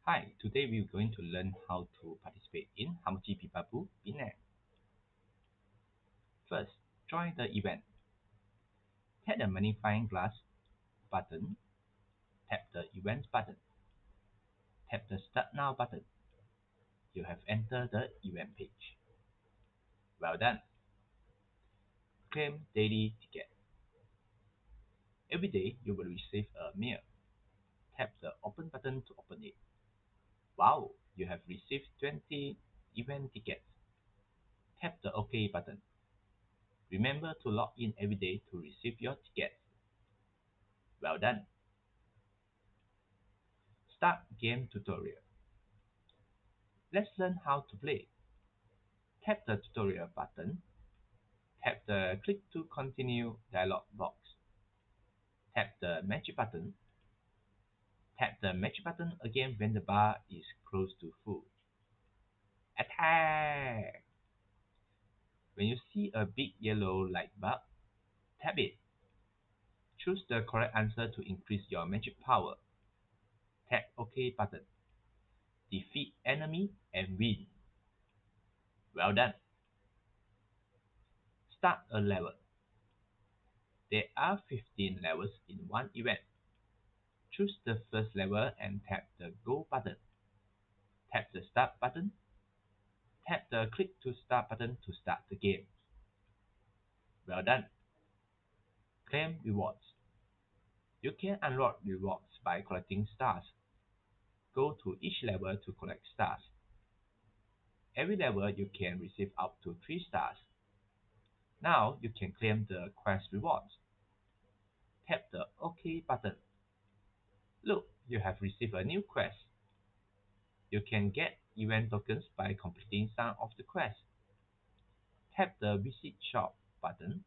Hi, today we're going to learn how to participate in Hamochi Pipapu Penang. First, join the event. Tap the magnifying glass button, tap the Events button, tap the Start Now button. You have entered the event page. Well done. Claim daily ticket. Every day you will receive a mail. Tap the Open button to open it. Wow, you have received 20 event tickets. Tap the OK button. Remember to log in every day to receive your tickets. Well done. Start game tutorial. Let's learn how to play. Tap the tutorial button. Tap the click to continue dialog box. Tap the match button. Tap the match button again when the bar is close to full. Attack! When you see a big yellow light bulb, tap it. Choose the correct answer to increase your magic power. Tap OK button. Defeat enemy and win. Well done. Start a level. There are 15 levels in one event. Choose the first level and tap the Go button. Tap the Start button. Tap the Click to Start button to start the game. Well done. Claim rewards. You can unlock rewards by collecting stars. Go to each level to collect stars. Every level you can receive up to 3 stars. Now you can claim the quest rewards. Tap the OK button. Look, you have received a new quest. You can get event tokens by completing some of the quests. Tap the Visit Shop button.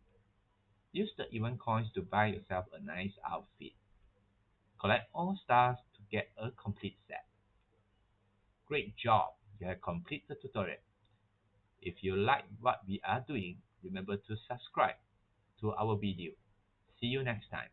Use the event coins to buy yourself a nice outfit. Collect all stars to get a complete set. Great job! You have completed the tutorial. If you like what we are doing, remember to subscribe to our video. See you next time.